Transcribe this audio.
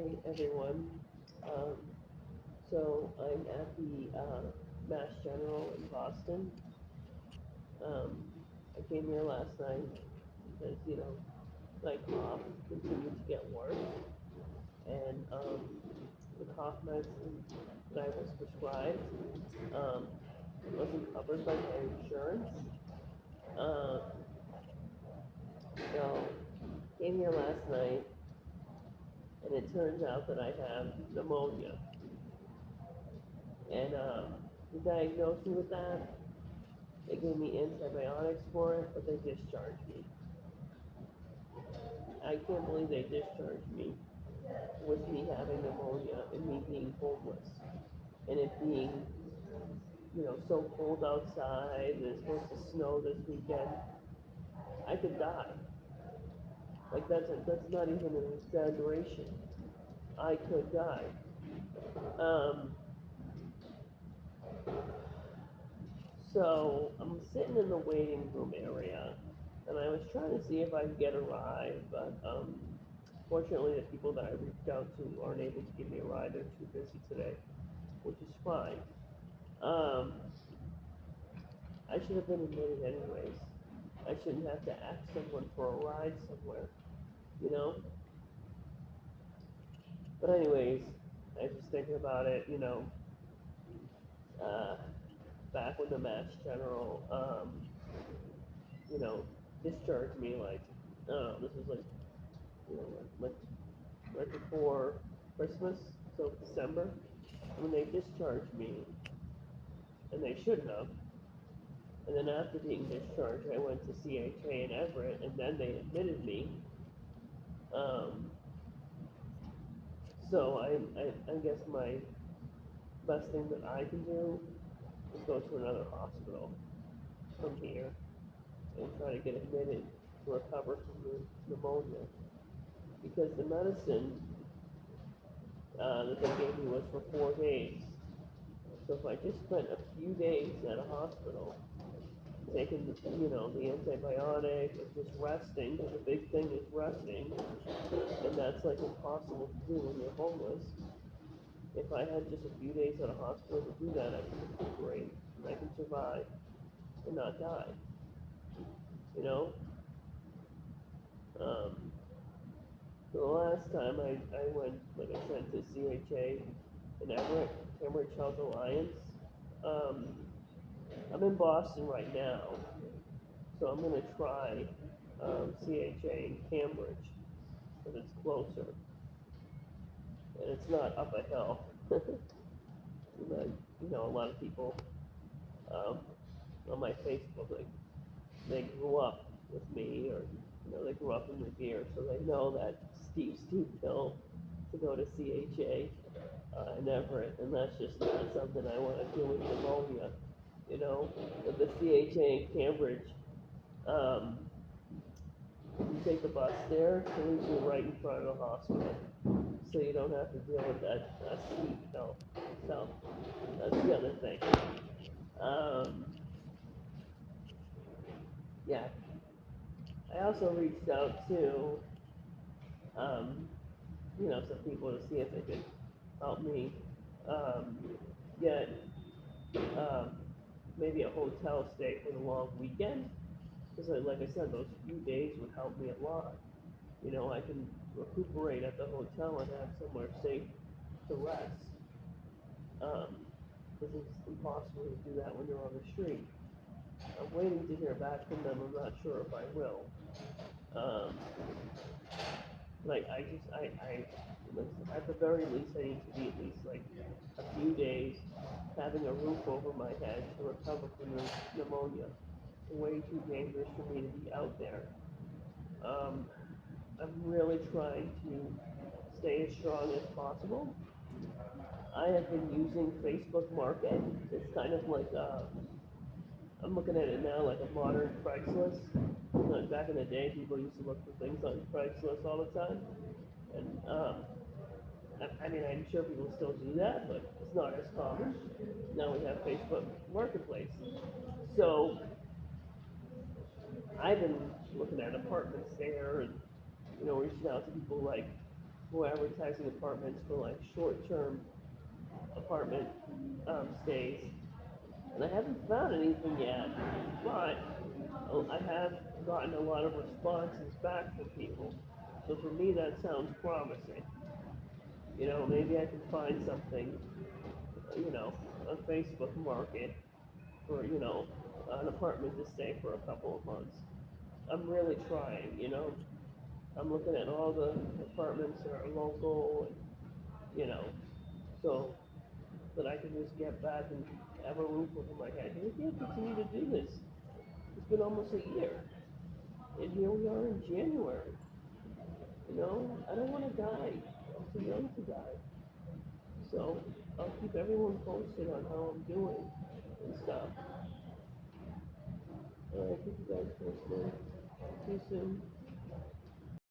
Hey everyone. Um, so I'm at the Mass General in Boston. Um, I came here last night because, my cough continued to get worse. And the cough medicine that I was prescribed um, wasn't covered by my insurance. Uh, so came here last night, and it turns out that I have pneumonia. And they diagnosed me with that. They gave me antibiotics for it, but they discharged me. I can't believe they discharged me with me having pneumonia and me being homeless and it being, so cold outside and it's supposed to snow this weekend. I could die. Like that's not even an exaggeration. I could die. Um, so I'm sitting in the waiting room area, and I was trying to see if I could get a ride, but fortunately, the people that I reached out to aren't able to give me a ride. They're too busy today, which is fine. Um, I should have been admitted anyways. I shouldn't have to ask someone for a ride somewhere, you know? But anyways, I was just thinking about it, uh, back when the Mass General, you know, discharged me, like, this was like, like right before Christmas, so December, when they discharged me, and they shouldn't have. And then after being discharged, I went to CHA in Everett, and then they admitted me. Um, so I guess my best thing that I can do is go to another hospital from here and try to get admitted to recover from the pneumonia. Because the medicine that they gave me was for 4 days. So if I just spent a few days at a hospital taking, the antibiotic and just resting, because the big thing is resting, and that's like impossible to do when you're homeless. If I had just a few days at a hospital to do that, I could recuperate and I can survive and not die. You know? Um, so the last time I went, like I said, to CHA in Everett, Cambridge Health Alliance, um, I'm in Boston right now, so I'm going to try CHA in Cambridge because it's closer and it's not up a hill. But, a lot of people um, on my Facebook, like, they grew up with me or, they grew up in Revere, so they know that steep hill to go to CHA in Everett, and that's just not something I want to do with pneumonia, But the CHA in Cambridge, um, if you take the bus there, it leaves you right in front of the hospital, so you don't have to deal with that steep hill. So that's the other thing. Um, yeah, I also reached out to, um, some people to see if they could help me um, get um, maybe a hotel stay for the long weekend. Because, like I said, those few days would help me a lot. I can recuperate at the hotel and have somewhere safe to rest. Because it's impossible to do that when you're on the street. I'm waiting to hear back from them. I'm not sure if I will. Um, like like, at the very least, I need to be at least like a few days having a roof over my head to recover from the pneumonia. It's way too dangerous for me to be out there. Um, I'm really trying to stay as strong as possible. I have been using Facebook Market. It's kind of like I'm looking at it now like a modern Craigslist. Like back in the day, people used to look for things on Craigslist all the time, and I mean, I'm sure people still do that, but it's not as common. Now we have Facebook Marketplace. So I've been looking at apartments there and, reaching out to people like, who are advertising apartments for like short-term apartment stays, and I haven't found anything yet, but I have gotten a lot of responses back from people. So for me, that sounds promising. You know, maybe I can find something, you know, on Facebook Market for, you know, an apartment to stay for a couple of months. I'm really trying, you know. I'm looking at all the apartments that are local, and, you know, so that I can just get back and have a roof over my head. And we can't continue to do this. It's been almost a year, and here we are in January. You know, I don't want to die. I'm too young to die. So I'll keep everyone posted on how I'm doing and stuff. All right, keep you guys posted. See you soon.